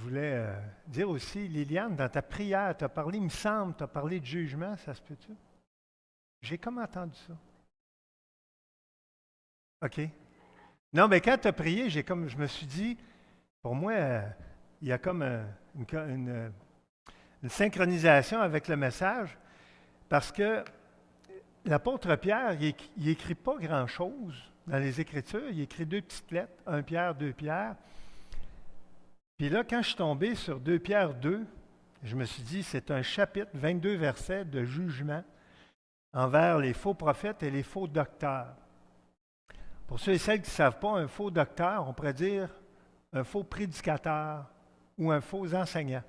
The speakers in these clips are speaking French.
Je voulais dire aussi, Liliane, dans ta prière, tu as parlé, il me semble, tu as parlé de jugement, ça se peut-tu? J'ai comme entendu ça. OK. Non, mais quand tu as prié, je me suis dit, pour moi, il y a comme une synchronisation avec le message, parce que l'apôtre Pierre, il écrit pas grand-chose dans les Écritures, il écrit deux petites lettres, un Pierre, deux Pierre. Puis là, quand je suis tombé sur 2 Pierre 2, je me suis dit, c'est un chapitre, 22 versets de jugement envers les faux prophètes et les faux docteurs. Pour ceux et celles qui ne savent pas, un faux docteur, on pourrait dire un faux prédicateur ou un faux enseignant.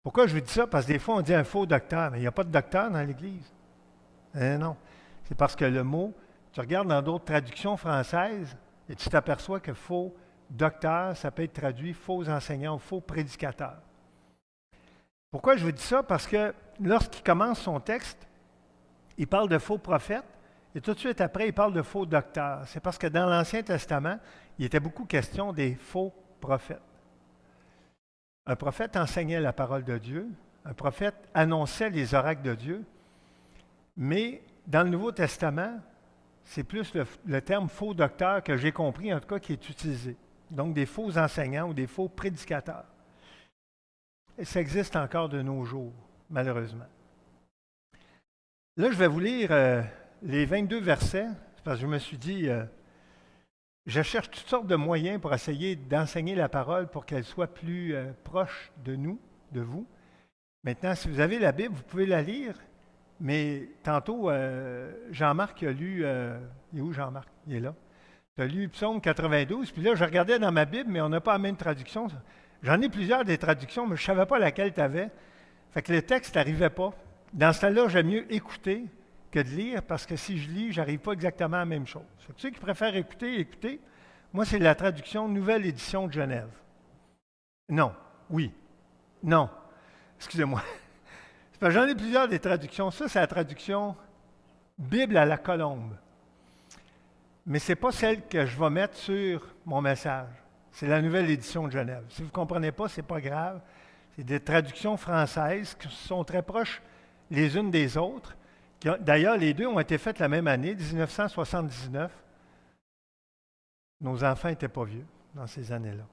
Pourquoi je vous dis ça? Parce que des fois, on dit un faux docteur, mais il n'y a pas de docteur dans l'Église. Non. C'est parce que le mot, tu regardes dans d'autres traductions françaises et tu t'aperçois que faux docteur, ça peut être traduit faux enseignant ou faux prédicateur. Pourquoi je vous dis ça? Parce que lorsqu'il commence son texte, il parle de faux prophètes et tout de suite après, il parle de faux docteurs. C'est parce que dans l'Ancien Testament, il était beaucoup question des faux prophètes. Un prophète enseignait la parole de Dieu, un prophète annonçait les oracles de Dieu, mais dans le Nouveau Testament, c'est plus le terme faux docteur que j'ai compris, en tout cas, qui est utilisé. Donc des faux enseignants ou des faux prédicateurs. Et ça existe encore de nos jours, malheureusement. Là, je vais vous lire les 22 versets, parce que je me suis dit, je cherche toutes sortes de moyens pour essayer d'enseigner la parole pour qu'elle soit plus proche de nous, de vous. Maintenant, si vous avez la Bible, vous pouvez la lire, mais tantôt, Jean-Marc a lu, il est où Jean-Marc? Il est là. Tu as lu Psaume 92, puis là, je regardais dans ma Bible, mais on n'a pas la même traduction. J'en ai plusieurs des traductions, mais je ne savais pas laquelle tu avais. Fait que le texte n'arrivait pas. Dans ce temps-là, j'aime mieux écouter que de lire, parce que si je lis, je n'arrive pas exactement à la même chose. Fait que ceux qui préfèrent écouter, moi, c'est la traduction Nouvelle Édition de Genève. Non, oui, non, excusez-moi. C'est parce que j'en ai plusieurs des traductions. Ça, c'est la traduction Bible à la colombe. Mais ce n'est pas celle que je vais mettre sur mon message. C'est la Nouvelle Édition de Genève. Si vous ne comprenez pas, ce n'est pas grave. C'est des traductions françaises qui sont très proches les unes des autres. D'ailleurs, les deux ont été faites la même année, 1979. Nos enfants n'étaient pas vieux dans ces années-là.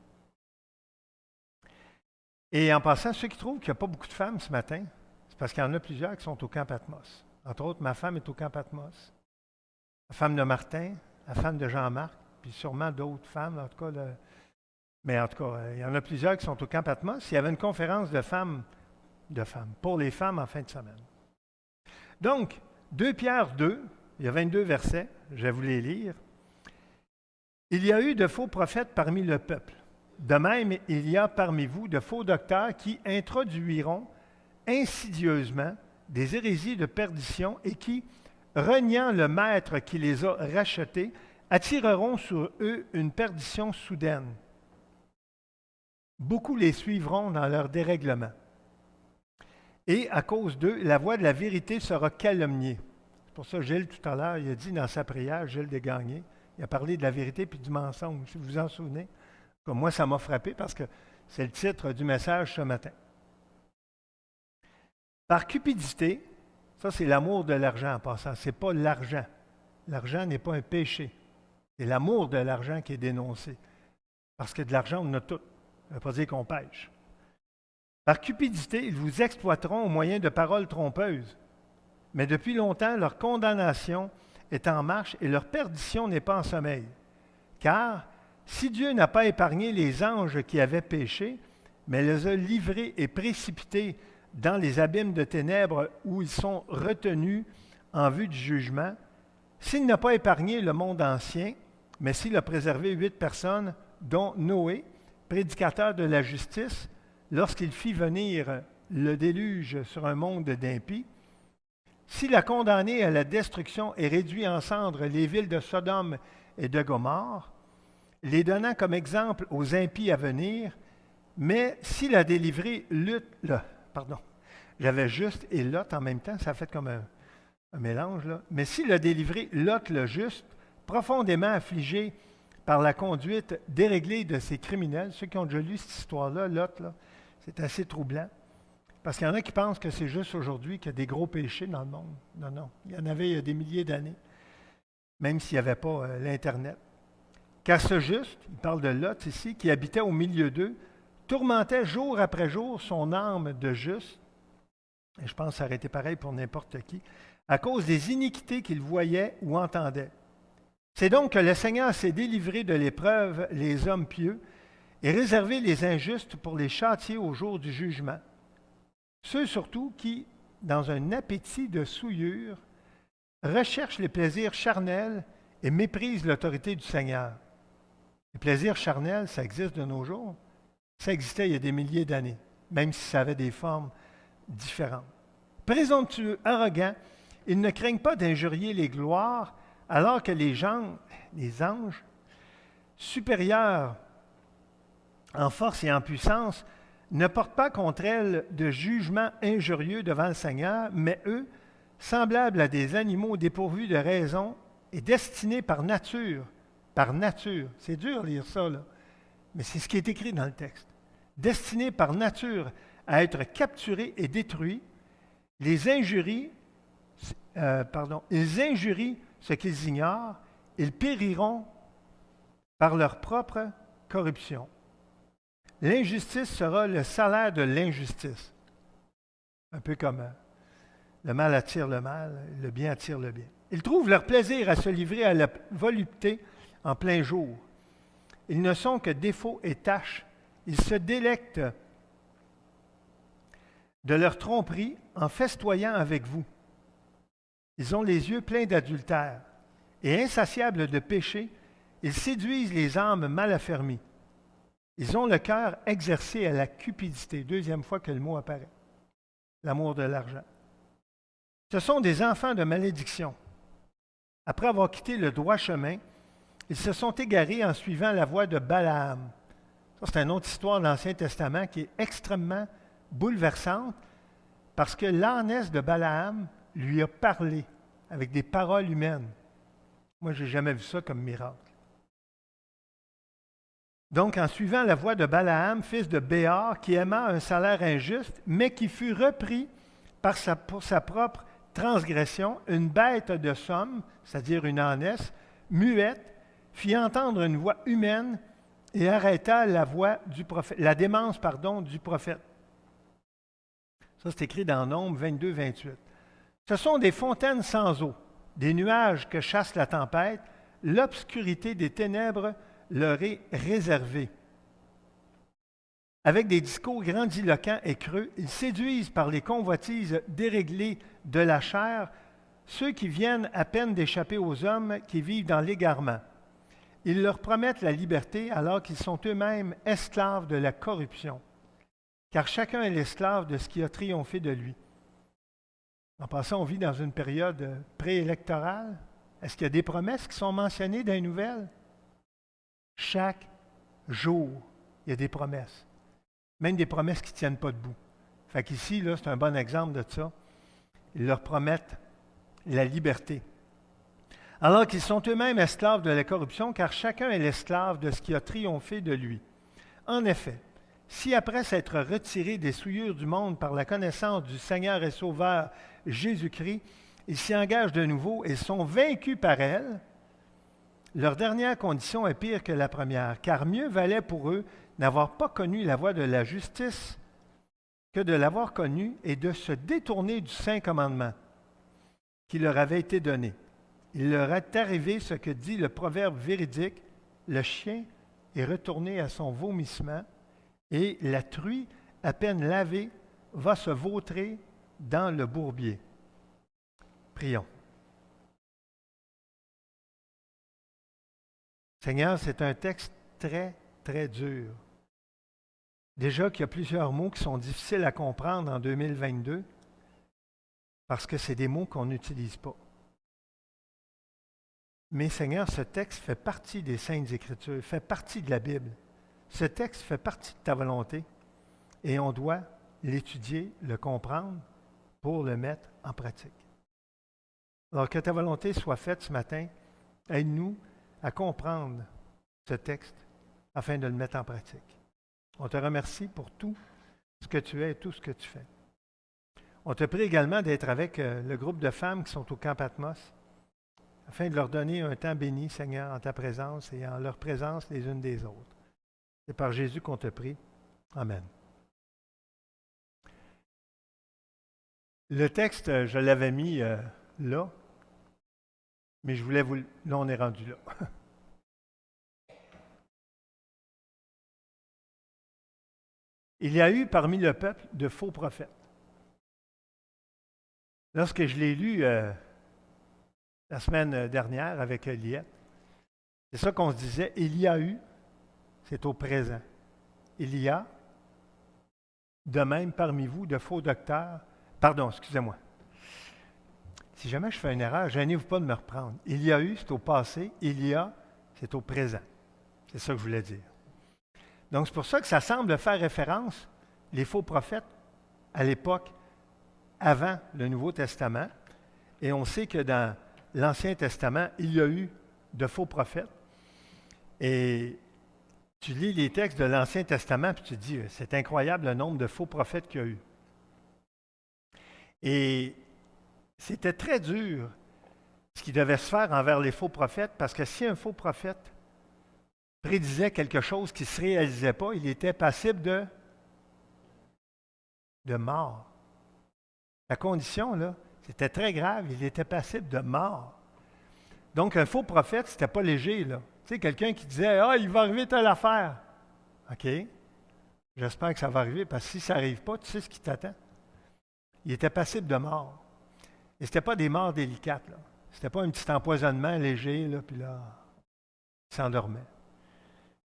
Et en passant, ceux qui trouvent qu'il n'y a pas beaucoup de femmes ce matin, c'est parce qu'il y en a plusieurs qui sont au camp Patmos. Entre autres, ma femme est au camp Patmos. La femme de Martin, la femme de Jean-Marc, puis sûrement d'autres femmes, en tout cas. Mais en tout cas, il y en a plusieurs qui sont au camp Patmos. Il y avait une conférence de femmes, pour les femmes en fin de semaine. Donc, 2 Pierre 2, il y a 22 versets, je vais vous les lire. Il y a eu de faux prophètes parmi le peuple. De même, il y a parmi vous de faux docteurs qui introduiront insidieusement des hérésies de perdition et qui, reniant le maître qui les a rachetés, attireront sur eux une perdition soudaine. Beaucoup les suivront dans leur dérèglement. Et à cause d'eux, la voix de la vérité sera calomniée. C'est pour ça, Gilles, tout à l'heure, il a dit dans sa prière, Gilles Desgagnés, il a parlé de la vérité puis du mensonge, si vous vous en souvenez. Comme moi, ça m'a frappé parce que c'est le titre du message ce matin. Par cupidité, ça c'est l'amour de l'argent en passant, ce n'est pas l'argent. L'argent n'est pas un péché. C'est l'amour de l'argent qui est dénoncé. Parce que de l'argent, on a tout. Ça ne veut pas dire qu'on pêche. Par cupidité, ils vous exploiteront au moyen de paroles trompeuses. Mais depuis longtemps, leur condamnation est en marche et leur perdition n'est pas en sommeil. Car si Dieu n'a pas épargné les anges qui avaient péché, mais les a livrés et précipités dans les abîmes de ténèbres où ils sont retenus en vue du jugement, s'il n'a pas épargné le monde ancien, mais s'il a préservé 8 personnes, dont Noé, prédicateur de la justice, lorsqu'il fit venir le déluge sur un monde d'impies, s'il a condamné à la destruction et réduit en cendres les villes de Sodome et de Gomorrhe, les donnant comme exemple aux impies à venir, mais s'il a délivré j'avais juste et Lot en même temps, ça fait comme un mélange, là. Mais s'il a délivré Lot le juste, profondément affligé par la conduite déréglée de ces criminels. Ceux qui ont déjà lu cette histoire-là, Lot, là, c'est assez troublant. Parce qu'il y en a qui pensent que c'est juste aujourd'hui qu'il y a des gros péchés dans le monde. Non, non. Il y en avait il y a des milliers d'années, même s'il n'y avait pas l'Internet. Car ce juste, il parle de Lot ici, qui habitait au milieu d'eux, tourmentait jour après jour son âme de juste, et je pense que ça aurait été pareil pour n'importe qui, à cause des iniquités qu'il voyait ou entendait. C'est donc que le Seigneur s'est délivré de l'épreuve les hommes pieux et réservé les injustes pour les châtier au jour du jugement. Ceux surtout qui, dans un appétit de souillure, recherchent les plaisirs charnels et méprisent l'autorité du Seigneur. Les plaisirs charnels, ça existe de nos jours. Ça existait il y a des milliers d'années, même si ça avait des formes différentes. Présomptueux, arrogants, ils ne craignent pas d'injurier les gloires, alors que les anges supérieurs en force et en puissance, ne portent pas contre elles de jugement injurieux devant le Seigneur, mais eux, semblables à des animaux dépourvus de raison et destinés par nature, c'est dur de lire ça, là, mais c'est ce qui est écrit dans le texte, destinés par nature à être capturés et détruits, ils injurient ce qu'ils ignorent, ils périront par leur propre corruption. L'injustice sera le salaire de l'injustice. Un peu comme le mal attire le mal, le bien attire le bien. Ils trouvent leur plaisir à se livrer à la volupté en plein jour. Ils ne sont que défauts et taches. Ils se délectent de leur tromperie en festoyant avec vous. Ils ont les yeux pleins d'adultère et insatiables de péché, ils séduisent les âmes mal affermies. Ils ont le cœur exercé à la cupidité. Deuxième fois que le mot apparaît. L'amour de l'argent. Ce sont des enfants de malédiction. Après avoir quitté le droit chemin, ils se sont égarés en suivant la voie de Balaam. Ça, c'est une autre histoire de l'Ancien Testament qui est extrêmement bouleversante parce que l'ânesse de Balaam lui a parlé avec des paroles humaines. Moi, je n'ai jamais vu ça comme miracle. Donc, en suivant la voie de Balaam, fils de Béar, qui aima un salaire injuste, mais qui fut repris pour sa propre transgression, une bête de somme, c'est-à-dire une ânesse, muette, fit entendre une voix humaine et arrêta la démence du prophète. Ça, c'est écrit dans Nombres 22, 28. Ce sont des fontaines sans eau, des nuages que chasse la tempête, l'obscurité des ténèbres leur est réservée. Avec des discours grandiloquents et creux, ils séduisent par les convoitises déréglées de la chair ceux qui viennent à peine d'échapper aux hommes qui vivent dans l'égarement. Ils leur promettent la liberté alors qu'ils sont eux-mêmes esclaves de la corruption, car chacun est l'esclave de ce qui a triomphé de lui. En passant, on vit dans une période préélectorale. Est-ce qu'il y a des promesses qui sont mentionnées dans les nouvelles? Chaque jour, il y a des promesses. Même des promesses qui ne tiennent pas debout. Fait qu'ici, là, c'est un bon exemple de ça. Ils leur promettent la liberté. Alors qu'ils sont eux-mêmes esclaves de la corruption, car chacun est l'esclave de ce qui a triomphé de lui. En effet, si après s'être retirés des souillures du monde par la connaissance du Seigneur et Sauveur Jésus-Christ, ils s'y engagent de nouveau et sont vaincus par elle, leur dernière condition est pire que la première, car mieux valait pour eux n'avoir pas connu la voie de la justice que de l'avoir connue et de se détourner du saint commandement qui leur avait été donné. Il leur est arrivé ce que dit le proverbe véridique, le chien est retourné à son vomissement et la truie, à peine lavée, va se vautrer dans le bourbier. Prions. Seigneur, c'est un texte très, très dur. Déjà qu'il y a plusieurs mots qui sont difficiles à comprendre en 2022 parce que c'est des mots qu'on n'utilise pas. Mais Seigneur, ce texte fait partie des Saintes Écritures, fait partie de la Bible. Ce texte fait partie de ta volonté et on doit l'étudier, le comprendre pour le mettre en pratique. Alors que ta volonté soit faite ce matin, aide-nous à comprendre ce texte afin de le mettre en pratique. On te remercie pour tout ce que tu es et tout ce que tu fais. On te prie également d'être avec le groupe de femmes qui sont au camp Patmos, afin de leur donner un temps béni, Seigneur, en ta présence et en leur présence les unes des autres. C'est par Jésus qu'on te prie. Amen. Le texte, je l'avais mis là, mais je voulais vous... Là, on est rendu là. Il y a eu parmi le peuple de faux prophètes. Lorsque je l'ai lu la semaine dernière avec Liette, c'est ça qu'on se disait, il y a eu, c'est au présent. Il y a, de même parmi vous, de faux docteurs. Pardon, excusez-moi. Si jamais je fais une erreur, gênez-vous pas de me reprendre. Il y a eu, c'est au passé. Il y a, c'est au présent. C'est ça que je voulais dire. Donc, c'est pour ça que ça semble faire référence, les faux prophètes, à l'époque avant le Nouveau Testament. Et on sait que dans l'Ancien Testament, il y a eu de faux prophètes. Et tu lis les textes de l'Ancien Testament, puis tu te dis, c'est incroyable le nombre de faux prophètes qu'il y a eu. Et c'était très dur ce qui devait se faire envers les faux prophètes, parce que si un faux prophète prédisait quelque chose qui ne se réalisait pas, il était passible de mort. La condition, là, c'était très grave, il était passible de mort. Donc, un faux prophète, c'était pas léger, là. Tu sais, quelqu'un qui disait « Ah, il va arriver telle affaire. » OK. J'espère que ça va arriver, parce que si ça n'arrive pas, tu sais ce qui t'attend. Il était passible de mort. Et ce n'était pas des morts délicates, là. Ce n'était pas un petit empoisonnement léger, là, puis là, il s'endormait.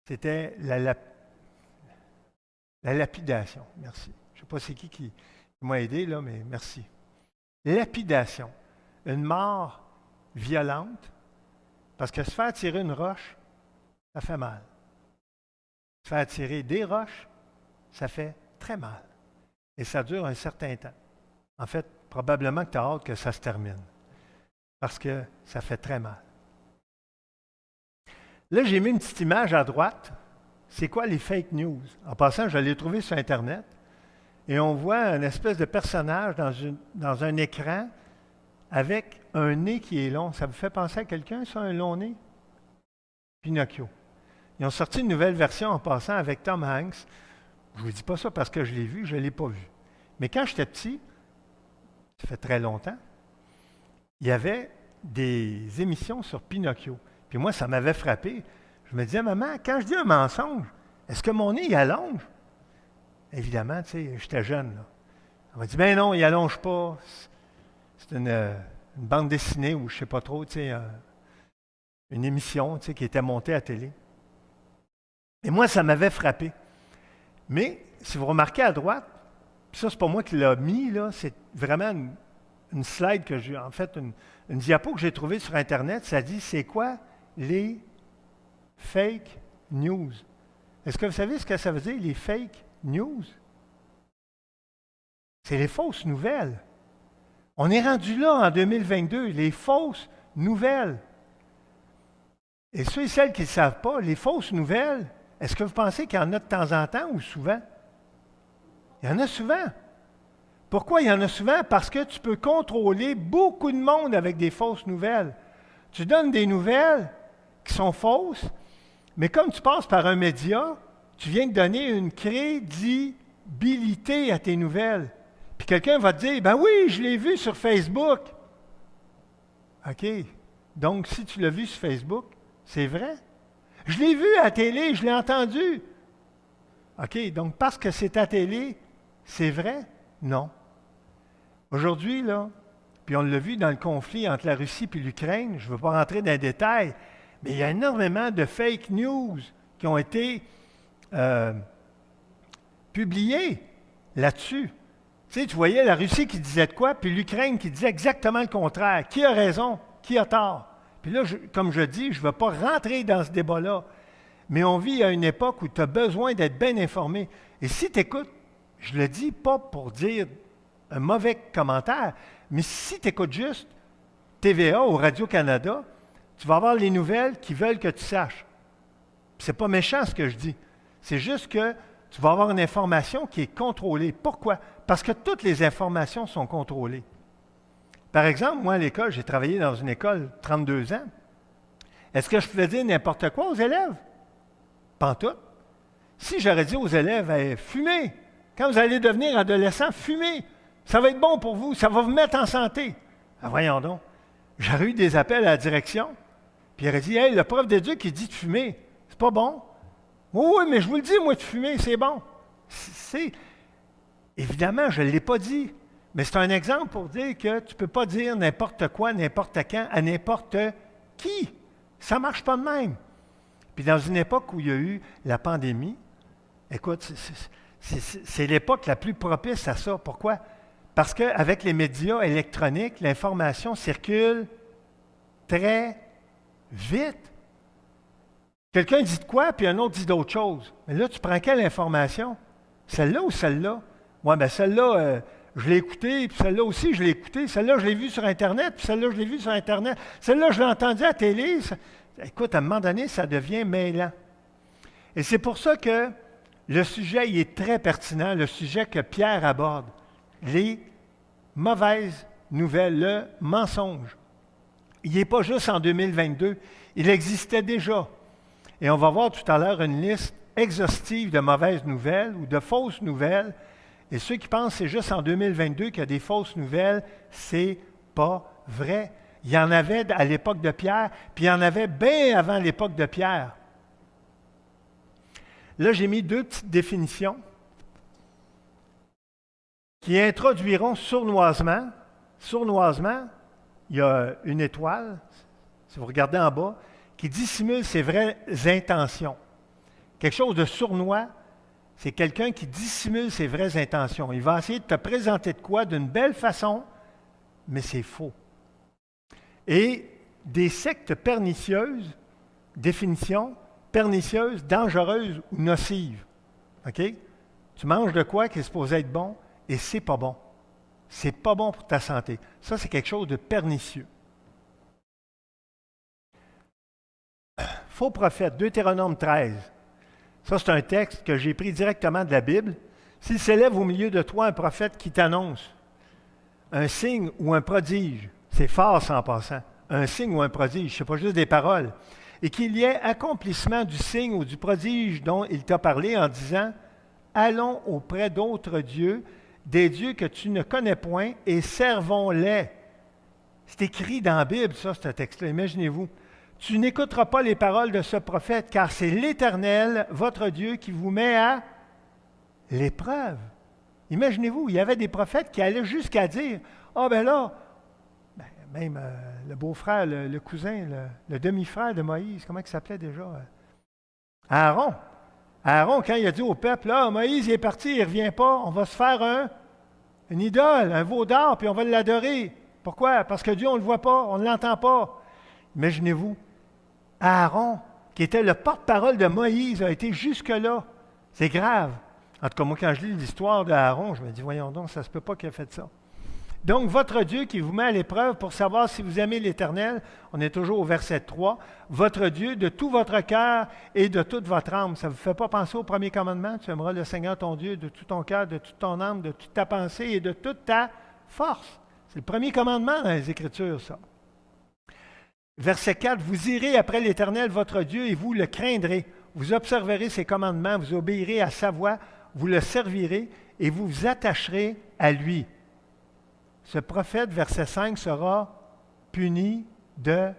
C'était la lapidation. Merci. Je ne sais pas c'est qui m'a aidé, là, mais merci. Lapidation. Une mort violente, parce que se faire tirer une roche, ça fait mal. Se faire tirer des roches, ça fait très mal. Et ça dure un certain temps. En fait, probablement que tu as hâte que ça se termine, parce que ça fait très mal. Là, j'ai mis une petite image à droite. C'est quoi les fake news? En passant, je l'ai trouvé sur Internet. Et on voit une espèce de personnage dans un écran avec un nez qui est long. Ça vous fait penser à quelqu'un, ça, un long nez? Pinocchio. Ils ont sorti une nouvelle version en passant avec Tom Hanks. Je ne vous dis pas ça parce que je l'ai vu, je ne l'ai pas vu. Mais quand j'étais petit, ça fait très longtemps, il y avait des émissions sur Pinocchio. Puis moi, ça m'avait frappé. Je me disais, maman, quand je dis un mensonge, est-ce que mon nez, il allonge? Évidemment, tu sais, j'étais jeune, là. On m'a dit, ben non, il allonge pas. C'est une bande dessinée ou je ne sais pas trop, tu sais, une émission, tu sais, qui était montée à la télé. Et moi, ça m'avait frappé. Mais, si vous remarquez à droite, puis ça, c'est pas moi qui l'ai mis, là, c'est vraiment une slide que j'ai, en fait, une diapo que j'ai trouvée sur Internet, ça dit, c'est quoi les fake news? Est-ce que vous savez ce que ça veut dire, les fake news? C'est les fausses nouvelles. On est rendu là en 2022, les fausses nouvelles. Et ceux et celles qui ne savent pas, les fausses nouvelles, est-ce que vous pensez qu'il y en a de temps en temps ou souvent? Il y en a souvent. Pourquoi il y en a souvent? Parce que tu peux contrôler beaucoup de monde avec des fausses nouvelles. Tu donnes des nouvelles qui sont fausses, mais comme tu passes par un média, tu viens de donner une crédibilité à tes nouvelles. Puis quelqu'un va te dire, ben oui, je l'ai vu sur Facebook. OK. Donc, si tu l'as vu sur Facebook, c'est vrai. Je l'ai vu à la télé, je l'ai entendu. OK. Donc, parce que c'est à la télé, c'est vrai? Non. Aujourd'hui, là, puis on l'a vu dans le conflit entre la Russie et l'Ukraine, je ne veux pas rentrer dans les détails, mais il y a énormément de fake news qui ont été publiées là-dessus. Tu sais, tu voyais la Russie qui disait de quoi, puis l'Ukraine qui disait exactement le contraire. Qui a raison? Qui a tort? Puis là, comme je dis, je ne veux pas rentrer dans ce débat-là, mais on vit à une époque où tu as besoin d'être bien informé. Et si tu écoutes, je le dis pas pour dire un mauvais commentaire, mais si tu écoutes juste TVA ou Radio-Canada, tu vas avoir les nouvelles qui veulent que tu saches. Ce n'est pas méchant ce que je dis. C'est juste que tu vas avoir une information qui est contrôlée. Pourquoi? Parce que toutes les informations sont contrôlées. Par exemple, moi, à l'école, j'ai travaillé dans une école 32 ans. Est-ce que je pouvais dire n'importe quoi aux élèves? Pas en tout. Si j'aurais dit aux élèves, hey, fumez, quand vous allez devenir adolescent, fumez, ça va être bon pour vous, ça va vous mettre en santé. Ah, voyons donc. J'aurais eu des appels à la direction, puis il aurait dit, hey, le prof d'éduc, il dit de fumer, c'est pas bon. Oui, mais je vous le dis, moi, de fumer, c'est bon. Évidemment, je ne l'ai pas dit, mais c'est un exemple pour dire que tu ne peux pas dire n'importe quoi, n'importe quand, à n'importe qui. Ça ne marche pas de même. Puis dans une époque où il y a eu la pandémie, écoute, c'est l'époque la plus propice à ça. Pourquoi? Parce qu'avec les médias électroniques, l'information circule très vite. Quelqu'un dit de quoi, puis un autre dit d'autre chose. Mais là, tu prends quelle information? Celle-là ou celle-là? Oui, bien celle-là, je l'ai écoutée, puis celle-là aussi, je l'ai écoutée. Celle-là, je l'ai vue sur Internet, puis celle-là, je l'ai vue sur Internet. Celle-là, je l'ai entendue à la télé. Écoute, à un moment donné, ça devient mêlant. Et c'est pour ça que le sujet il est très pertinent, le sujet que Pierre aborde. Les mauvaises nouvelles, le mensonge. Il n'est pas juste en 2022, il existait déjà. Et on va voir tout à l'heure une liste exhaustive de mauvaises nouvelles ou de fausses nouvelles. Et ceux qui pensent que c'est juste en 2022 qu'il y a des fausses nouvelles, c'est pas vrai. Il y en avait à l'époque de Pierre, puis il y en avait bien avant l'époque de Pierre. Là, j'ai mis deux petites définitions qui introduiront sournoisement. Sournoisement, il y a une étoile, si vous regardez en bas, qui dissimule ses vraies intentions. Quelque chose de sournois, c'est quelqu'un qui dissimule ses vraies intentions. Il va essayer de te présenter de quoi d'une belle façon, mais c'est faux. Et des sectes pernicieuses, définition, pernicieuses, dangereuses ou nocives. OK? Tu manges de quoi qui est supposé être bon et c'est pas bon. C'est pas bon pour ta santé. Ça, c'est quelque chose de pernicieux. Faux prophète, Deutéronome 13. Ça, c'est un texte que j'ai pris directement de la Bible. S'il s'élève au milieu de toi un prophète qui t'annonce un signe ou un prodige, c'est fort ça en passant, un signe ou un prodige, ce n'est pas juste des paroles, et qu'il y ait accomplissement du signe ou du prodige dont il t'a parlé en disant « Allons auprès d'autres dieux, des dieux que tu ne connais point, et servons-les. » C'est écrit dans la Bible, ça, ce texte-là, imaginez-vous. Tu n'écouteras pas les paroles de ce prophète, car c'est l'Éternel, votre Dieu, qui vous met à l'épreuve. Imaginez-vous, il y avait des prophètes qui allaient jusqu'à dire, « Ah ben là, même le beau-frère, le cousin, le demi-frère de Moïse, comment il s'appelait déjà? Aaron. Aaron, quand il a dit au peuple, « Là, Moïse il est parti, il ne revient pas, on va se faire une idole, un veau d'or, puis on va l'adorer. » Pourquoi? Parce que Dieu, on ne le voit pas, on ne l'entend pas. Imaginez-vous, Aaron, qui était le porte-parole de Moïse, a été jusque-là. C'est grave. En tout cas, moi, quand je lis l'histoire d'Aaron, je me dis, voyons donc, ça ne se peut pas qu'il ait fait ça. Donc, votre Dieu qui vous met à l'épreuve pour savoir si vous aimez l'Éternel, on est toujours au verset 3, votre Dieu de tout votre cœur et de toute votre âme. Ça ne vous fait pas penser au premier commandement? Tu aimeras le Seigneur ton Dieu de tout ton cœur, de toute ton âme, de toute ta pensée et de toute ta force. C'est le premier commandement dans les Écritures, ça. Verset 4, vous irez après l'Éternel, votre Dieu, et vous le craindrez. Vous observerez ses commandements, vous obéirez à sa voix, vous le servirez et vous vous attacherez à lui. Ce prophète, verset 5, sera puni de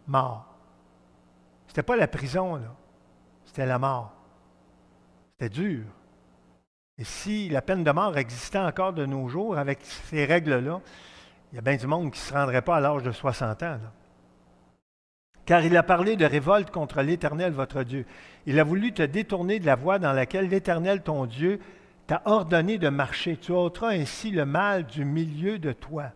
mort. Ce n'était pas la prison, là. C'était la mort. C'était dur. Et si la peine de mort existait encore de nos jours avec ces règles-là, il y a bien du monde qui ne se rendrait pas à l'âge de 60 ans, là. Car il a parlé de révolte contre l'Éternel, votre Dieu. Il a voulu te détourner de la voie dans laquelle l'Éternel, ton Dieu, t'a ordonné de marcher. Tu ôteras ainsi le mal du milieu de toi.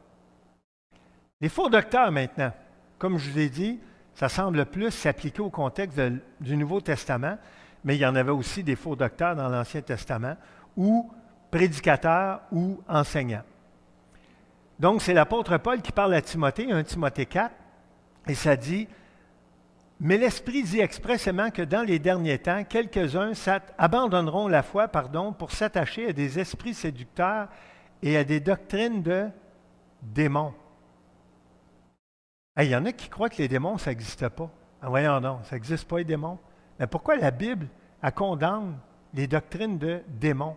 Les faux docteurs, maintenant, comme je vous ai dit, ça semble plus s'appliquer au contexte du Nouveau Testament, mais il y en avait aussi des faux docteurs dans l'Ancien Testament, ou prédicateurs ou enseignants. Donc, c'est l'apôtre Paul qui parle à Timothée, 1 Timothée 4, et ça dit, Mais l'Esprit dit expressément que dans les derniers temps, quelques-uns abandonneront la foi pour s'attacher à des esprits séducteurs et à des doctrines de démons. Il y en a qui croient que les démons, ça n'existe pas. Voyons donc, ça n'existe pas les démons. Mais pourquoi la Bible, elle condamne les doctrines de démons?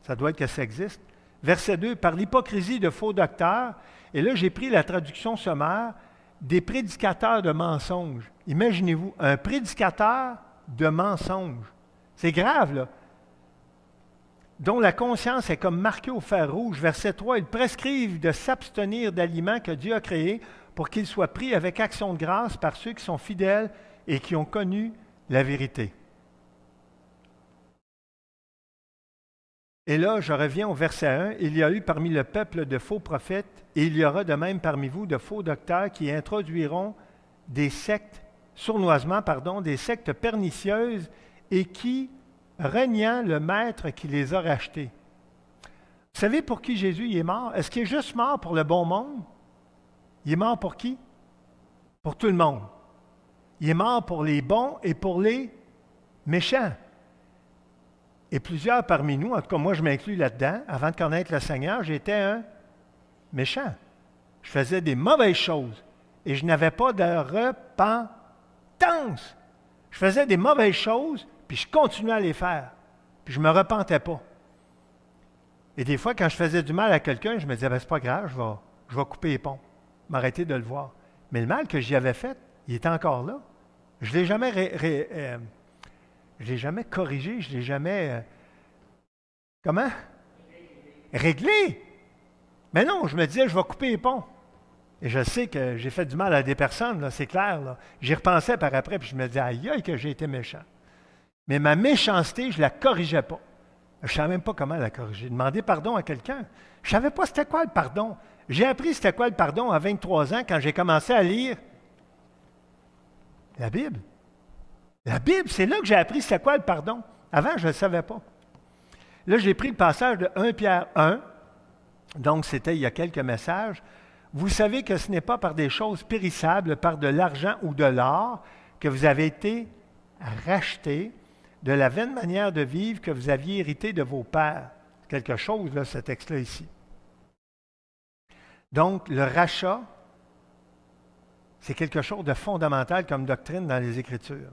Ça doit être que ça existe. Verset 2, par l'hypocrisie de faux docteurs, et là j'ai pris la traduction sommaire, des prédicateurs de mensonges. Imaginez-vous, un prédicateur de mensonges. C'est grave, là. Dont la conscience est comme marquée au fer rouge. Verset 3, ils prescrivent de s'abstenir d'aliments que Dieu a créés pour qu'ils soient pris avec action de grâce par ceux qui sont fidèles et qui ont connu la vérité. Et là, je reviens au verset 1. Il y a eu parmi le peuple de faux prophètes, et il y aura de même parmi vous de faux docteurs qui introduiront des sectes, sournoisement, des sectes pernicieuses et qui, reniant le maître qui les a rachetés. Vous savez pour qui Jésus est mort? Est-ce qu'il est juste mort pour le bon monde? Il est mort pour qui? Pour tout le monde. Il est mort pour les bons et pour les méchants. Et plusieurs parmi nous, en tout cas moi je m'inclus là-dedans, avant de connaître le Seigneur, j'étais un méchant. Je faisais des mauvaises choses et je n'avais pas de repentance. Je faisais des mauvaises choses, puis je continuais à les faire, puis je ne me repentais pas. Et des fois, quand je faisais du mal à quelqu'un, je me disais, ben, c'est pas grave, je vais couper les ponts, m'arrêter de le voir. Mais le mal que j'y avais fait, il était encore là. Je ne l'ai jamais corrigé, je ne l'ai jamais... comment? Réglé. Mais non, je me disais, je vais couper les ponts. Et je sais que j'ai fait du mal à des personnes, là, c'est clair. Là. J'y repensais par après, puis je me disais, aïe, aïe, que j'ai été méchant. Mais ma méchanceté, je ne la corrigeais pas. Je ne savais même pas comment la corriger. Demander pardon à quelqu'un. Je ne savais pas c'était quoi le pardon. J'ai appris c'était quoi le pardon à 23 ans quand j'ai commencé à lire la Bible. La Bible, c'est là que j'ai appris c'était quoi le pardon. Avant, je ne le savais pas. Là, j'ai pris le passage de 1 Pierre 1. Donc, c'était il y a quelques messages. Vous savez que ce n'est pas par des choses périssables, par de l'argent ou de l'or, que vous avez été rachetés de la vaine manière de vivre que vous aviez hérité de vos pères. Quelque chose, là, ce texte-là ici. Donc, le rachat, c'est quelque chose de fondamental comme doctrine dans les Écritures.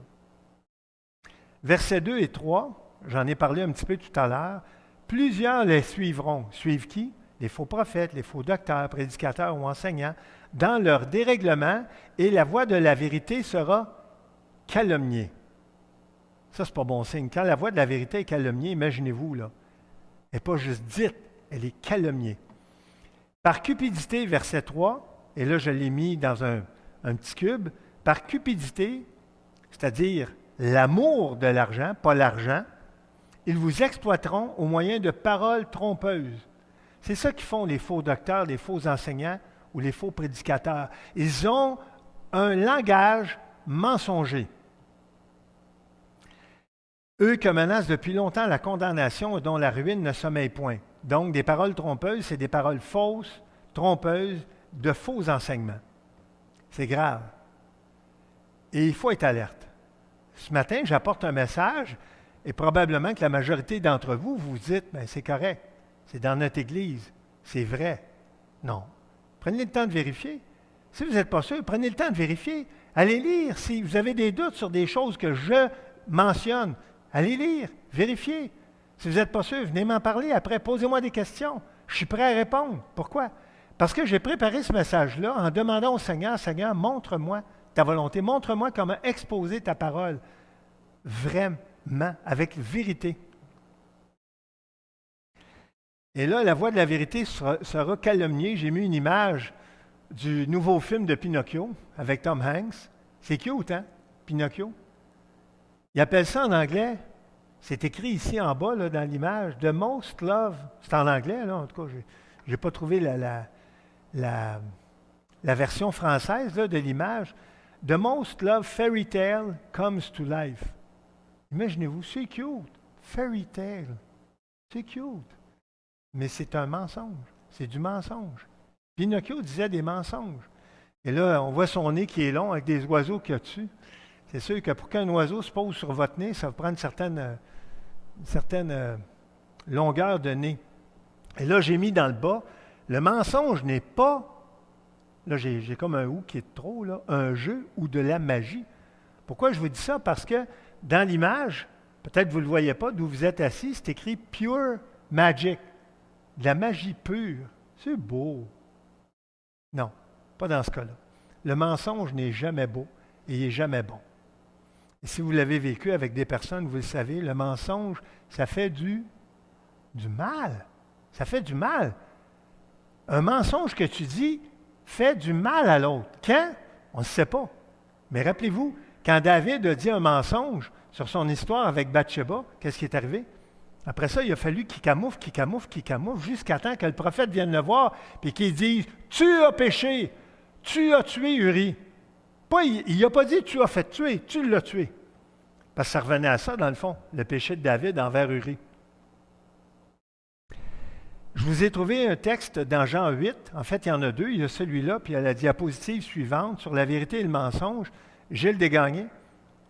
Versets 2 et 3, j'en ai parlé un petit peu tout à l'heure, plusieurs les suivront. Suivent qui? Les faux prophètes, les faux docteurs, prédicateurs ou enseignants, dans leur dérèglement, et la voix de la vérité sera calomniée. Ça, c'est pas bon signe. Quand la voix de la vérité est calomniée, imaginez-vous, là, elle n'est pas juste dite, elle est calomniée. Par cupidité, verset 3, et là, je l'ai mis dans un petit cube, par cupidité, c'est-à-dire l'amour de l'argent, pas l'argent, ils vous exploiteront au moyen de paroles trompeuses. C'est ça qu'ils font les faux docteurs, les faux enseignants ou les faux prédicateurs. Ils ont un langage mensonger. Eux que menacent depuis longtemps la condamnation et dont la ruine ne sommeille point. Donc, des paroles trompeuses, c'est des paroles fausses, trompeuses, de faux enseignements. C'est grave. Et il faut être alerte. Ce matin, j'apporte un message et probablement que la majorité d'entre vous, vous dites, bien, c'est correct, c'est dans notre Église, c'est vrai. Non. Prenez le temps de vérifier. Si vous n'êtes pas sûr, prenez le temps de vérifier. Allez lire. Si vous avez des doutes sur des choses que je mentionne, allez lire, vérifiez. Si vous n'êtes pas sûr, venez m'en parler après, posez-moi des questions. Je suis prêt à répondre. Pourquoi? Parce que j'ai préparé ce message-là en demandant au Seigneur, Seigneur, montre-moi ta volonté, montre-moi comment exposer ta parole vraiment, avec vérité. Et là, la voix de la vérité sera calomniée. J'ai mis une image du nouveau film de Pinocchio avec Tom Hanks. C'est cute, hein, Pinocchio? Il appelle ça en anglais, c'est écrit ici en bas là, dans l'image, The Most Love. C'est en anglais, là, en tout cas, je n'ai pas trouvé la version française là, de l'image. The Most Love Fairy Tale Comes to Life. Imaginez-vous, c'est cute. Fairy Tale. C'est cute. Mais c'est un mensonge. C'est du mensonge. Pinocchio disait des mensonges. Et là, on voit son nez qui est long avec des oiseaux qu'il y a dessus. C'est sûr que pour qu'un oiseau se pose sur votre nez, ça va prendre une certaine longueur de nez. Et là, j'ai mis dans le bas, le mensonge n'est pas, là j'ai comme un ou qui est trop, là, un jeu ou de la magie. Pourquoi je vous dis ça? Parce que dans l'image, peut-être que vous ne le voyez pas, d'où vous êtes assis, c'est écrit Pure Magic, de la magie pure. C'est beau. Non, pas dans ce cas-là. Le mensonge n'est jamais beau et il n'est jamais bon. Et si vous l'avez vécu avec des personnes, vous le savez, le mensonge, ça fait du mal. Ça fait du mal. Un mensonge que tu dis fait du mal à l'autre. Quand? On ne sait pas. Mais rappelez-vous, quand David a dit un mensonge sur son histoire avec Bathsheba, qu'est-ce qui est arrivé? Après ça, il a fallu qu'il camoufle, jusqu'à temps que le prophète vienne le voir et qu'il dise « Tu as péché, tu as tué Uri. » Il n'a pas dit « Tu as fait tuer, tu l'as tué. » Parce que ça revenait à ça, dans le fond, le péché de David envers Uri. Je vous ai trouvé un texte dans Jean 8. En fait, il y en a deux. Il y a celui-là, puis il y a la diapositive suivante sur la vérité et le mensonge. Gilles Desgagnés,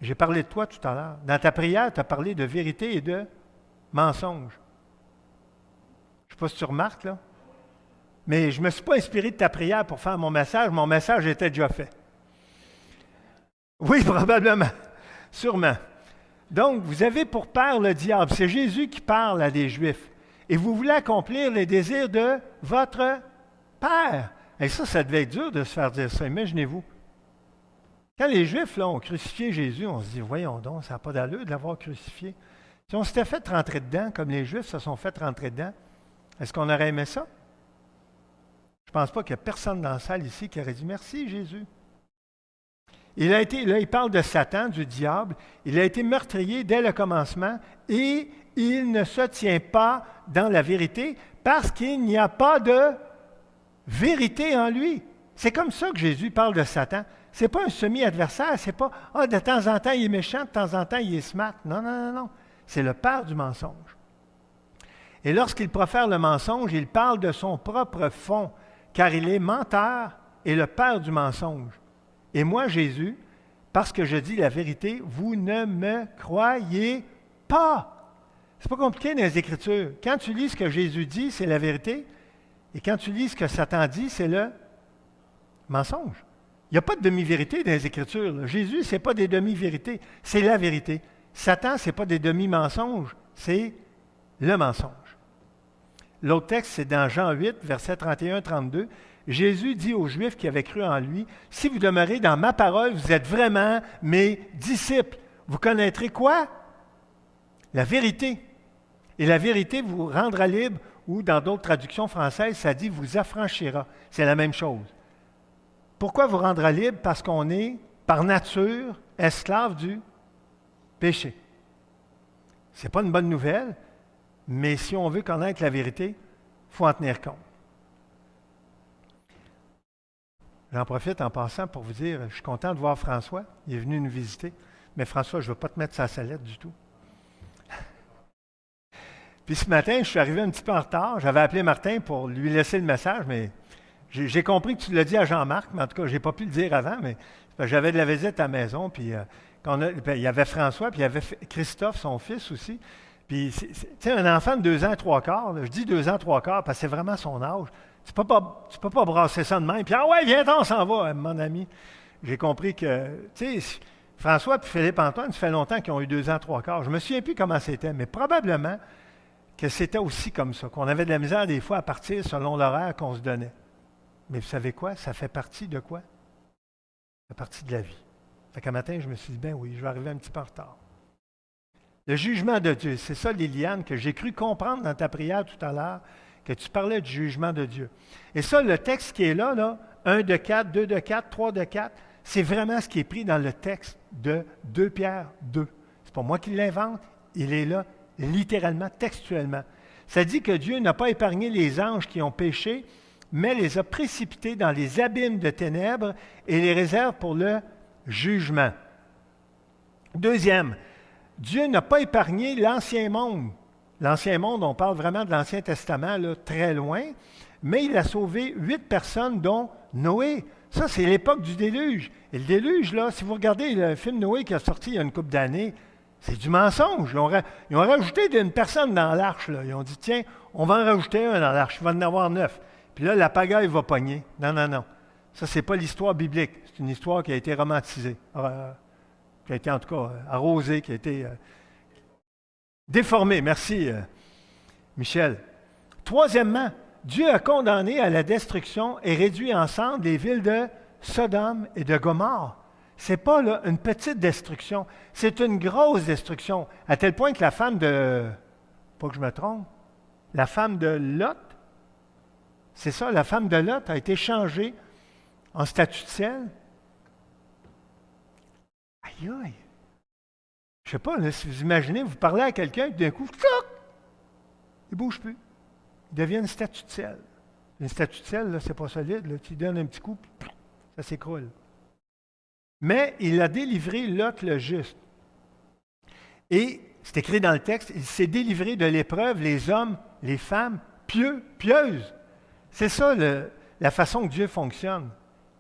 j'ai parlé de toi tout à l'heure. Dans ta prière, tu as parlé de vérité et de mensonge. Je ne sais pas si tu remarques, là. Mais je ne me suis pas inspiré de ta prière pour faire mon message. Mon message était déjà fait. Oui, probablement. Sûrement. Donc, vous avez pour père le diable. C'est Jésus qui parle à des Juifs. Et vous voulez accomplir les désirs de votre père. Et ça devait être dur de se faire dire ça. Imaginez-vous. Quand les Juifs là, ont crucifié Jésus, on se dit, voyons donc, ça n'a pas d'allure de l'avoir crucifié. Si on s'était fait rentrer dedans, comme les Juifs se sont fait rentrer dedans, est-ce qu'on aurait aimé ça? Je ne pense pas qu'il y a personne dans la salle ici qui aurait dit, merci Jésus. Là, il parle de Satan, du diable. Il a été meurtrier dès le commencement et il ne se tient pas dans la vérité parce qu'il n'y a pas de vérité en lui. C'est comme ça que Jésus parle de Satan. Ce n'est pas un semi-adversaire, c'est pas « Ah, de temps en temps, il est méchant, de temps en temps, il est smart. » Non, non, non, non. C'est le père du mensonge. Et lorsqu'il profère le mensonge, il parle de son propre fond, car il est menteur et le père du mensonge. Et moi, Jésus, parce que je dis la vérité, vous ne me croyez pas. C'est pas compliqué dans les Écritures. Quand tu lis ce que Jésus dit, c'est la vérité. Et quand tu lis ce que Satan dit, c'est le mensonge. Il n'y a pas de demi-vérité dans les Écritures. Là. Jésus, ce n'est pas des demi-vérités, c'est la vérité. Satan, ce n'est pas des demi-mensonges, c'est le mensonge. L'autre texte, c'est dans Jean 8, versets 31-32. Jésus dit aux Juifs qui avaient cru en lui, « Si vous demeurez dans ma parole, vous êtes vraiment mes disciples. Vous connaîtrez quoi? La vérité. Et la vérité vous rendra libre, ou dans d'autres traductions françaises, ça dit « vous affranchira ». C'est la même chose. Pourquoi vous rendra libre? Parce qu'on est, par nature, esclave du péché. Ce n'est pas une bonne nouvelle, mais si on veut connaître la vérité, il faut en tenir compte. J'en profite en passant pour vous dire, je suis content de voir François. Il est venu nous visiter. Mais François, je ne veux pas te mettre sa salette du tout. Puis ce matin, je suis arrivé un petit peu en retard. J'avais appelé Martin pour lui laisser le message, mais j'ai compris que tu l'as dit à Jean-Marc, mais en tout cas, je n'ai pas pu le dire avant, mais j'avais de la visite à la maison, puis il y avait François, puis il y avait Christophe, son fils aussi. Puis, tu sais, un enfant de 2 ans, 3 quarts, là, je dis 2 ans, 3 quarts, parce que c'est vraiment son âge. Tu ne peux pas brasser ça de même. Puis, ah ouais, viens, on s'en va, mon ami. J'ai compris que, tu sais, François et Philippe-Antoine, ça fait longtemps qu'ils ont eu 2 ans, 3 quarts. Je ne me souviens plus comment c'était, mais probablement que c'était aussi comme ça, qu'on avait de la misère des fois à partir selon l'horaire qu'on se donnait. Mais vous savez quoi? Ça fait partie de quoi? Ça fait partie de la vie. Fait qu'un matin, je me suis dit, ben oui, je vais arriver un petit peu en retard. Le jugement de Dieu, c'est ça, Liliane, que j'ai cru comprendre dans ta prière tout à l'heure, que tu parlais du jugement de Dieu. Et ça, le texte qui est là, 1 de 4, 2 de 4, 3 de 4, c'est vraiment ce qui est pris dans le texte de 2 Pierre 2. C'est pas moi qui l'invente, il est là littéralement, textuellement. Ça dit que Dieu n'a pas épargné les anges qui ont péché, mais les a précipités dans les abîmes de ténèbres et les réserve pour le jugement. Deuxième, Dieu n'a pas épargné l'ancien monde. L'ancien monde, on parle vraiment de l'Ancien Testament, là, très loin, mais il a sauvé 8 personnes, dont Noé. Ça, c'est l'époque du déluge. Et le déluge, là, si vous regardez le film Noé qui a sorti il y a une couple d'années, c'est du mensonge. Ils ont rajouté une personne dans l'arche. Là. Ils ont dit, tiens, on va en rajouter un dans l'arche, il va en avoir 9. Puis là, la pagaille va pogner. Non, non, non. Ça, ce n'est pas l'histoire biblique. C'est une histoire qui a été romantisée, qui a été en tout cas arrosée, qui a été déformée. Merci, Michel. Troisièmement, Dieu a condamné à la destruction et réduit ensemble les villes de Sodome et de Gomorrhe. Ce n'est pas là, une petite destruction, c'est une grosse destruction, à tel point que la femme de, pas que je me trompe, la femme de Lot, c'est ça, la femme de Lot a été changée en statue de sel. Aïe aïe! Je ne sais pas, là, si vous imaginez, vous parlez à quelqu'un, puis d'un coup, tchouk, il ne bouge plus. Il devient une statue de sel. Une statue de sel, là, c'est pas solide. Là. Tu lui donnes un petit coup, puis ça s'écroule. Mais il a délivré Lot le juste. Et c'est écrit dans le texte, il s'est délivré de l'épreuve les hommes, les femmes pieuses. C'est ça la façon que Dieu fonctionne.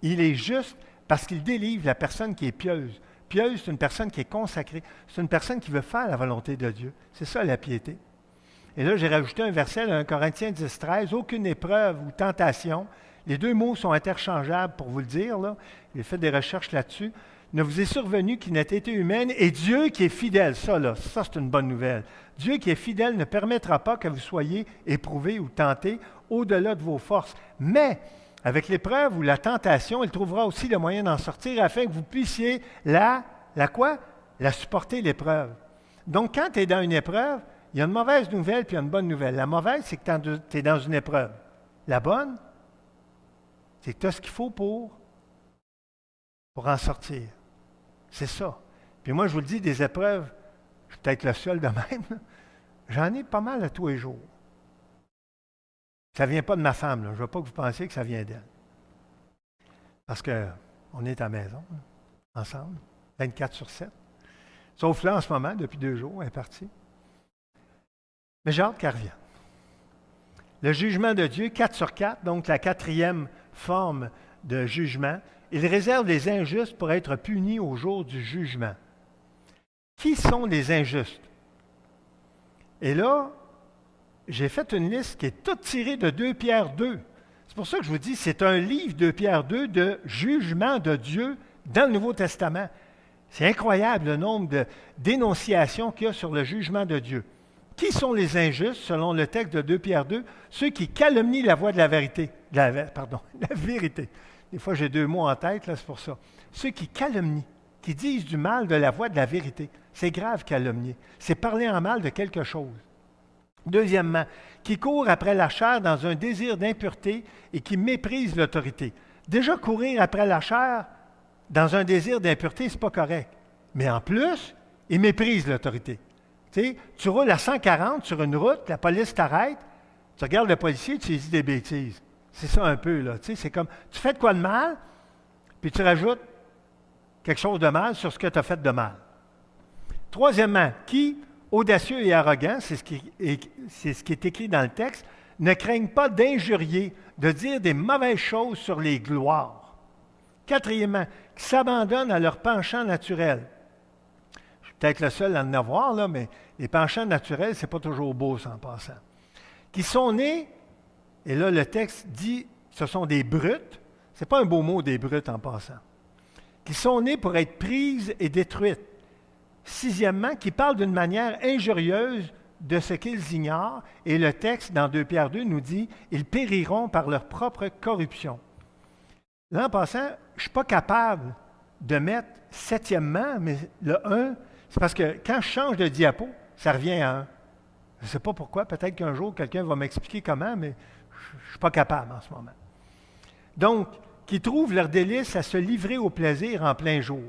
Il est juste parce qu'il délivre la personne qui est pieuse. Pieuse, c'est une personne qui est consacrée. C'est une personne qui veut faire la volonté de Dieu. C'est ça la piété. Et là, j'ai rajouté un verset, 1 Corinthiens 10, 13, aucune épreuve ou tentation. Les deux mots sont interchangeables pour vous le dire. Là. J'ai fait des recherches là-dessus. Ne vous est survenu qui n'ait été humaine et Dieu qui est fidèle. Ça, c'est une bonne nouvelle. Dieu qui est fidèle ne permettra pas que vous soyez éprouvés ou tentés au-delà de vos forces. Mais, avec l'épreuve ou la tentation, il trouvera aussi le moyen d'en sortir afin que vous puissiez la quoi? La supporter, l'épreuve. Donc, quand tu es dans une épreuve, il y a une mauvaise nouvelle puis il y a une bonne nouvelle. La mauvaise, c'est que tu es dans une épreuve. La bonne, c'est que tu as ce qu'il faut pour en sortir. C'est ça. Puis moi, je vous le dis, des épreuves, je suis peut-être le seul de même, j'en ai pas mal à tous les jours. Ça ne vient pas de ma femme, là. Je ne veux pas que vous pensiez que ça vient d'elle. Parce qu'on est à la maison, là, ensemble, 24/7. Sauf là, en ce moment, depuis 2 jours, elle est partie. Mais j'ai hâte qu'elle revienne. Le jugement de Dieu, 4/4, donc la 4e forme de jugement, il réserve les injustes pour être punis au jour du jugement. Qui sont les injustes? Et là, j'ai fait une liste qui est toute tirée de 2 Pierre 2. C'est pour ça que je vous dis, c'est un livre, 2 Pierre 2, de jugement de Dieu dans le Nouveau Testament. C'est incroyable le nombre de dénonciations qu'il y a sur le jugement de Dieu. Qui sont les injustes, selon le texte de 2 Pierre 2? Ceux qui calomnient la voie de la vérité. La vérité. Des fois, j'ai 2 mots en tête, là, c'est pour ça. Ceux qui calomnient, qui disent du mal de la voie de la vérité. C'est grave, calomnier. C'est parler en mal de quelque chose. Deuxièmement, qui courent après la chair dans un désir d'impureté et qui méprisent l'autorité. Déjà, courir après la chair dans un désir d'impureté, ce n'est pas correct. Mais en plus, ils méprisent l'autorité. Tu roules à 140 sur une route, la police t'arrête, tu regardes le policier, tu lui dis des bêtises. C'est ça un peu, là. C'est comme, tu fais de quoi de mal, puis tu rajoutes quelque chose de mal sur ce que tu as fait de mal. Troisièmement, qui, audacieux et arrogant, c'est ce qui est écrit dans le texte, ne craignent pas d'injurier, de dire des mauvaises choses sur les gloires. Quatrièmement, qui s'abandonnent à leur penchant naturel. Je suis peut-être le seul à en avoir, là, mais les penchants naturels, ce n'est pas toujours beau, ça, en passant. Qui sont nés, et là, le texte dit, ce sont des brutes. Ce n'est pas un beau mot, des brutes, en passant. Qui sont nés pour être prises et détruites. Sixièmement, qui parlent d'une manière injurieuse de ce qu'ils ignorent, et le texte, dans 2 Pierre 2, nous dit, ils périront par leur propre corruption. Là, en passant, je ne suis pas capable de mettre septièmement, mais le 1, c'est parce que quand je change de diapo, ça revient à 1. Je ne sais pas pourquoi, peut-être qu'un jour, quelqu'un va m'expliquer comment, mais je ne suis pas capable en ce moment. Donc, qui trouvent leur délice à se livrer au plaisir en plein jour.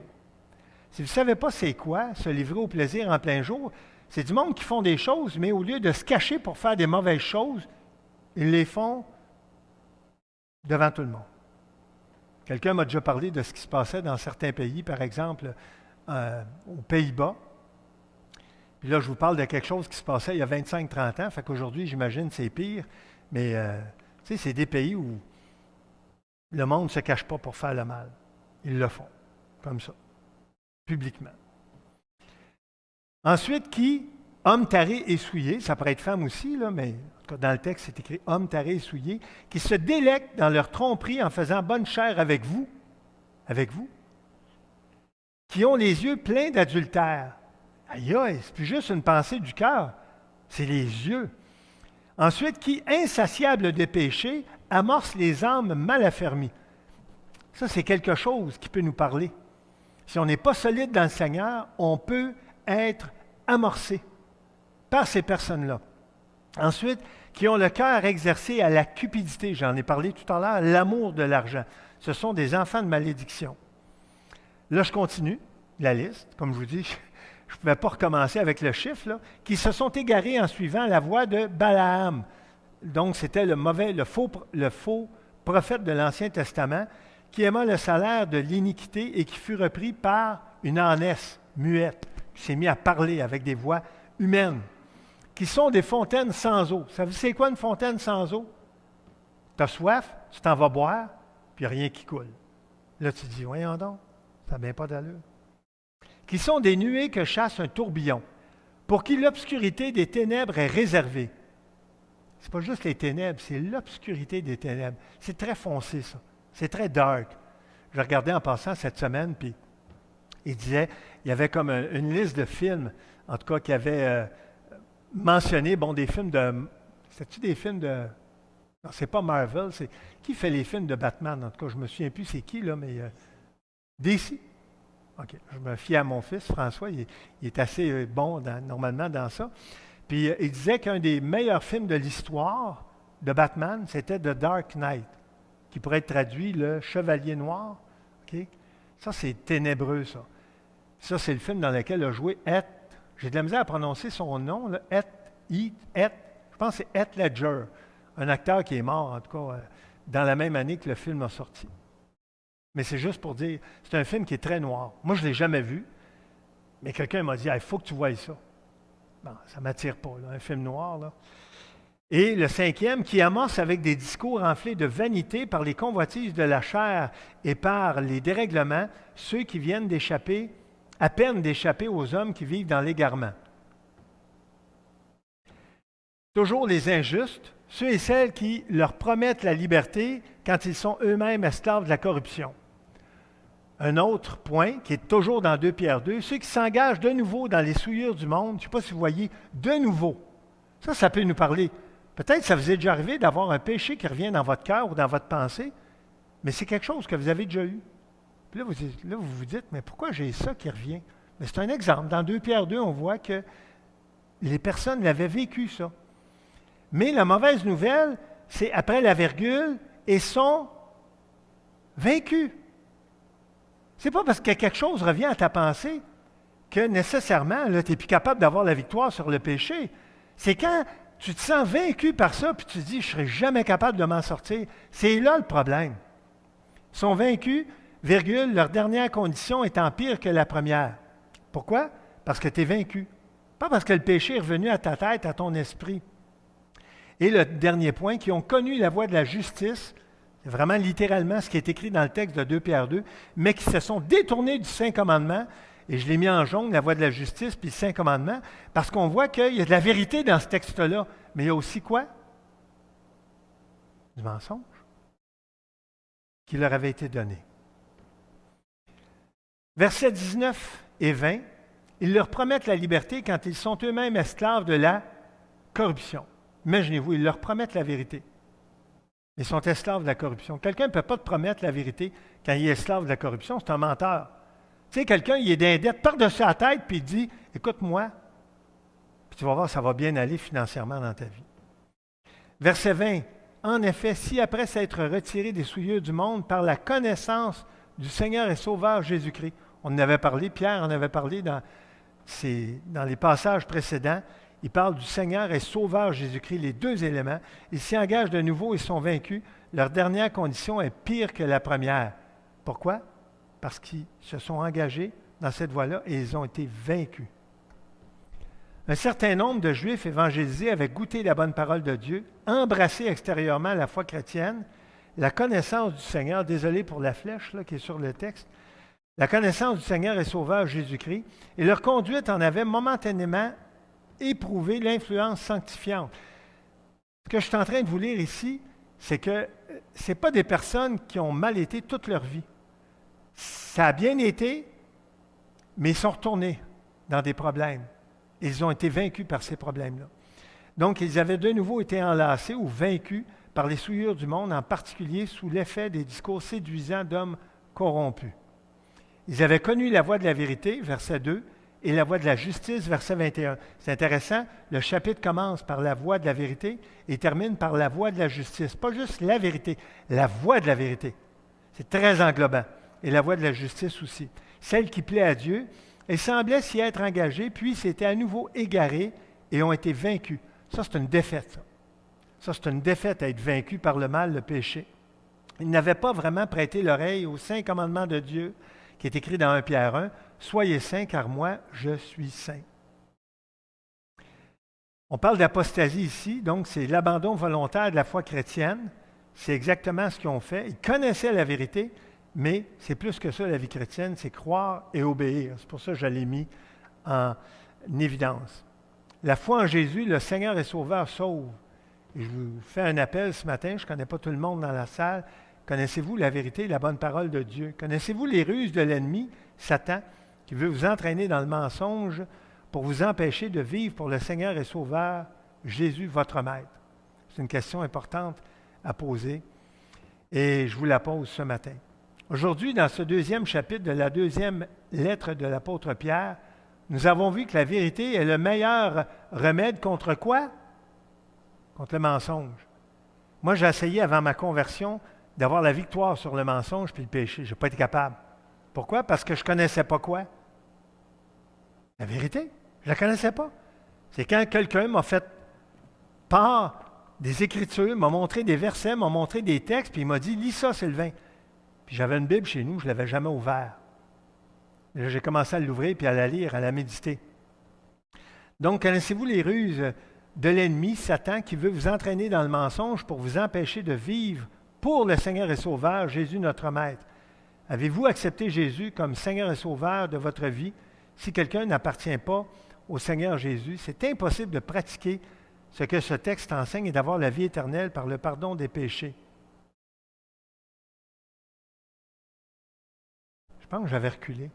Si vous ne savez pas c'est quoi, se livrer au plaisir en plein jour, c'est du monde qui font des choses, mais au lieu de se cacher pour faire des mauvaises choses, ils les font devant tout le monde. Quelqu'un m'a déjà parlé de ce qui se passait dans certains pays, par exemple aux Pays-Bas. Puis là, je vous parle de quelque chose qui se passait il y a 25-30 ans, fait qu'aujourd'hui, j'imagine, c'est pire. Mais, tu sais, c'est des pays où Le monde ne se cache pas pour faire le mal. Ils le font, comme ça, publiquement. Ensuite, qui, homme taré et souillé, ça pourrait être femme aussi, là, mais en tout cas, dans le texte, c'est écrit homme taré et souillé, qui se délectent dans leur tromperie en faisant bonne chère avec vous, qui ont les yeux pleins d'adultère. Aïe, aïe, c'est plus juste une pensée du cœur, c'est les yeux. Ensuite, qui, insatiables de péché, amorcent les âmes mal affermies. Ça, c'est quelque chose qui peut nous parler. Si on n'est pas solide dans le Seigneur, on peut être amorcé par ces personnes-là. Ensuite, qui ont le cœur exercé à la cupidité, j'en ai parlé tout à l'heure, l'amour de l'argent. Ce sont des enfants de malédiction. Là, je continue la liste. Comme je vous dis, je ne pouvais pas recommencer avec le chiffre, là, qui se sont égarés en suivant la voie de Balaam. Donc, c'était le faux prophète de l'Ancien Testament qui aima le salaire de l'iniquité et qui fut repris par une ânesse muette, qui s'est mis à parler avec des voix humaines, qui sont des fontaines sans eau. Savez-vous c'est quoi une fontaine sans eau? Tu as soif, tu t'en vas boire, puis il n'y a rien qui coule. Là, tu te dis, voyons donc, ça n'a bien pas d'allure. Qui sont des nuées que chasse un tourbillon, pour qui l'obscurité des ténèbres est réservée. Ce n'est pas juste les ténèbres, c'est l'obscurité des ténèbres. C'est très foncé, ça. C'est très dark. Je regardais en passant cette semaine, puis il disait, il y avait comme une liste de films, en tout cas, qui avait mentionné, des films de... C'est-tu des films de... Non, c'est pas Marvel, c'est... Qui fait les films de Batman? En tout cas, je ne me souviens plus c'est qui, là, mais... DC. OK. Je me fie à mon fils, François, il est assez bon normalement dans ça. Puis il disait qu'un des meilleurs films de l'histoire de Batman, c'était The Dark Knight, qui pourrait être traduit Le Chevalier Noir. OK? Ça, c'est ténébreux, ça. Ça, c'est le film dans lequel a joué j'ai de la misère à prononcer son nom, là, je pense que c'est Heath Ledger, un acteur qui est mort, en tout cas, dans la même année que le film a sorti. Mais c'est juste pour dire, c'est un film qui est très noir. Moi, je ne l'ai jamais vu, mais quelqu'un m'a dit, il faut que tu voies ça. Bon, ça ne m'attire pas, là, un film noir. Là. Et le 5e, qui amorce avec des discours enflés de vanité par les convoitises de la chair et par les dérèglements, ceux qui viennent d'échapper, à peine d'échapper aux hommes qui vivent dans l'égarement. Toujours les injustes, ceux et celles qui leur promettent la liberté quand ils sont eux-mêmes esclaves de la corruption. Un autre point qui est toujours dans 2 Pierre 2, ceux qui s'engagent de nouveau dans les souillures du monde, je ne sais pas si vous voyez, de nouveau. Ça peut nous parler. Peut-être que ça vous est déjà arrivé d'avoir un péché qui revient dans votre cœur ou dans votre pensée, mais c'est quelque chose que vous avez déjà eu. Puis là, vous vous dites, mais pourquoi j'ai ça qui revient? Mais c'est un exemple. Dans 2 Pierre 2, on voit que les personnes l'avaient vécu, ça. Mais la mauvaise nouvelle, c'est après la virgule, et sont vaincus. Ce n'est pas parce que quelque chose revient à ta pensée que nécessairement, tu n'es plus capable d'avoir la victoire sur le péché. C'est quand tu te sens vaincu par ça, puis tu te dis, je ne serai jamais capable de m'en sortir. C'est là le problème. Ils sont vaincus, virgule, leur dernière condition étant pire que la première. Pourquoi? Parce que tu es vaincu. Pas parce que le péché est revenu à ta tête, à ton esprit. Et le dernier point, qui ont connu la voie de la justice, c'est vraiment littéralement ce qui est écrit dans le texte de 2 Pierre 2, mais qui se sont détournés du Saint Commandement, et je l'ai mis en jaune, la voie de la justice, puis le Saint Commandement, parce qu'on voit qu'il y a de la vérité dans ce texte-là, mais il y a aussi quoi? Du mensonge qui leur avait été donné. Versets 19 et 20, ils leur promettent la liberté quand ils sont eux-mêmes esclaves de la corruption. Imaginez-vous, ils leur promettent la vérité. Ils sont esclaves de la corruption. Quelqu'un ne peut pas te promettre la vérité quand il est esclave de la corruption, c'est un menteur. Tu sais, quelqu'un, il est d'un dette par-dessus la tête, puis il dit, écoute-moi, puis tu vas voir, ça va bien aller financièrement dans ta vie. Verset 20, en effet, si après s'être retiré des souillures du monde par la connaissance du Seigneur et Sauveur Jésus-Christ, on en avait parlé, Pierre en avait parlé dans les passages précédents, il parle du Seigneur et Sauveur Jésus-Christ, les deux éléments. Ils s'y engagent de nouveau, ils sont vaincus. Leur dernière condition est pire que la première. Pourquoi? Parce qu'ils se sont engagés dans cette voie-là et ils ont été vaincus. Un certain nombre de Juifs évangélisés avaient goûté la bonne parole de Dieu, embrassé extérieurement la foi chrétienne, la connaissance du Seigneur, désolé pour la flèche là, qui est sur le texte, la connaissance du Seigneur et Sauveur Jésus-Christ, et leur conduite en avait momentanément éprouvé l'influence sanctifiante. Ce que je suis en train de vous lire ici, c'est que ce n'est pas des personnes qui ont mal été toute leur vie. Ça a bien été, mais ils sont retournés dans des problèmes. Ils ont été vaincus par ces problèmes-là. Donc, ils avaient de nouveau été enlacés ou vaincus par les souillures du monde, en particulier sous l'effet des discours séduisants d'hommes corrompus. Ils avaient connu la voie de la vérité, verset 2, et la voie de la justice, verset 21. C'est intéressant, le chapitre commence par la voie de la vérité et termine par la voie de la justice. Pas juste la vérité, la voie de la vérité. C'est très englobant. Et la voie de la justice aussi. Celle qui plaît à Dieu, et semblaient s'y être engagés, puis s'étaient à nouveau égarés et ont été vaincus. Ça, c'est une défaite. Ça, c'est une défaite à être vaincu par le mal, le péché. Ils n'avaient pas vraiment prêté l'oreille aux saints commandements de Dieu, qui est écrit dans 1 Pierre 1, « Soyez saints, car moi, je suis saint. » On parle d'apostasie ici, donc c'est l'abandon volontaire de la foi chrétienne. C'est exactement ce qu'ils ont fait. Ils connaissaient la vérité, mais c'est plus que ça, la vie chrétienne, c'est croire et obéir. C'est pour ça que je l'ai mis en évidence. La foi en Jésus, le Seigneur et Sauveur, sauve. Et je vous fais un appel ce matin, je ne connais pas tout le monde dans la salle. Connaissez-vous la vérité et la bonne parole de Dieu? Connaissez-vous les ruses de l'ennemi, Satan, qui veut vous entraîner dans le mensonge pour vous empêcher de vivre pour le Seigneur et Sauveur, Jésus, votre Maître? C'est une question importante à poser et je vous la pose ce matin. Aujourd'hui, dans ce deuxième chapitre de la deuxième lettre de l'apôtre Pierre, nous avons vu que la vérité est le meilleur remède contre quoi? Contre le mensonge. Moi, j'ai essayé avant ma conversion d'avoir la victoire sur le mensonge puis le péché. Je n'ai pas été capable. Pourquoi? Parce que je ne connaissais pas quoi? La vérité. Je ne la connaissais pas. C'est quand quelqu'un m'a fait part des Écritures, m'a montré des versets, m'a montré des textes, puis il m'a dit, lis ça, Sylvain. Puis j'avais une Bible chez nous, je ne l'avais jamais ouverte. Et là, j'ai commencé à l'ouvrir, puis à la lire, à la méditer. Donc, connaissez-vous les ruses de l'ennemi, Satan, qui veut vous entraîner dans le mensonge pour vous empêcher de vivre pour le Seigneur et Sauveur, Jésus notre Maître? Avez-vous accepté Jésus comme Seigneur et Sauveur de votre vie? Si quelqu'un n'appartient pas au Seigneur Jésus, c'est impossible de pratiquer ce que ce texte enseigne et d'avoir la vie éternelle par le pardon des péchés. Je pense que j'avais reculé.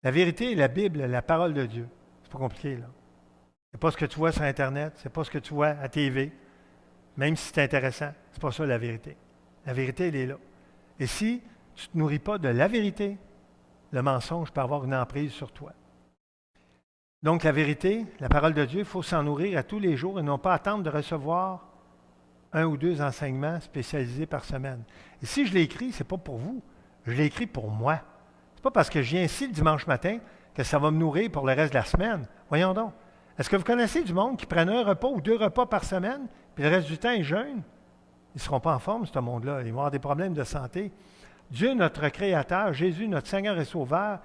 La vérité est la Bible, la parole de Dieu. C'est pas compliqué, là. C'est pas ce que tu vois sur Internet, c'est pas ce que tu vois à TV, même si c'est intéressant. C'est pas ça la vérité. La vérité, elle est là. Et si tu ne te nourris pas de la vérité, le mensonge peut avoir une emprise sur toi. Donc, la vérité, la parole de Dieu, il faut s'en nourrir à tous les jours et non pas attendre de recevoir 1 ou 2 enseignements spécialisés par semaine. Et si je l'ai écrit, ce n'est pas pour vous. Je l'ai écrit pour moi. Ce n'est pas parce que je viens ici le dimanche matin que ça va me nourrir pour le reste de la semaine. Voyons donc. Est-ce que vous connaissez du monde qui prennent 1 repas ou 2 repas par semaine, puis le reste du temps, ils jeûnent? Ils ne seront pas en forme, ce monde-là. Ils vont avoir des problèmes de santé. Dieu, notre Créateur, Jésus, notre Seigneur et Sauveur,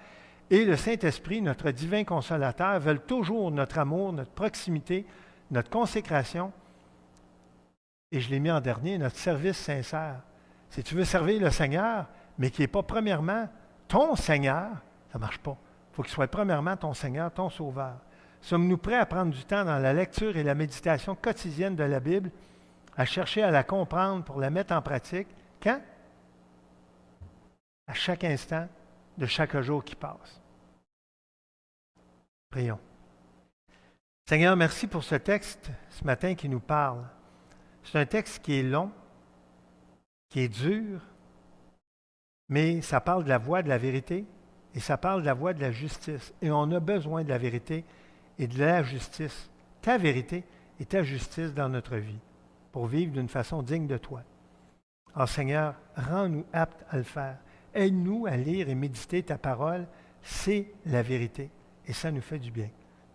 et le Saint-Esprit, notre divin consolateur, veulent toujours notre amour, notre proximité, notre consécration. Et je l'ai mis en dernier, notre service sincère. Si tu veux servir le Seigneur, mais qui n'est pas premièrement ton Seigneur, ça ne marche pas. Il faut qu'il soit premièrement ton Seigneur, ton Sauveur. Sommes-nous prêts à prendre du temps dans la lecture et la méditation quotidienne de la Bible, à chercher à la comprendre pour la mettre en pratique? Quand? À chaque instant de chaque jour qui passe. Prions. Seigneur, merci pour ce texte ce matin qui nous parle. C'est un texte qui est long, qui est dur, mais ça parle de la voie de la vérité et ça parle de la voie de la justice. Et on a besoin de la vérité et de la justice, ta vérité et ta justice dans notre vie, pour vivre d'une façon digne de toi. Alors Seigneur, rends-nous aptes à le faire. Aide-nous à lire et méditer ta parole, c'est la vérité. Et ça nous fait du bien.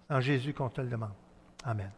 En Jésus qu'on te le demande. Amen.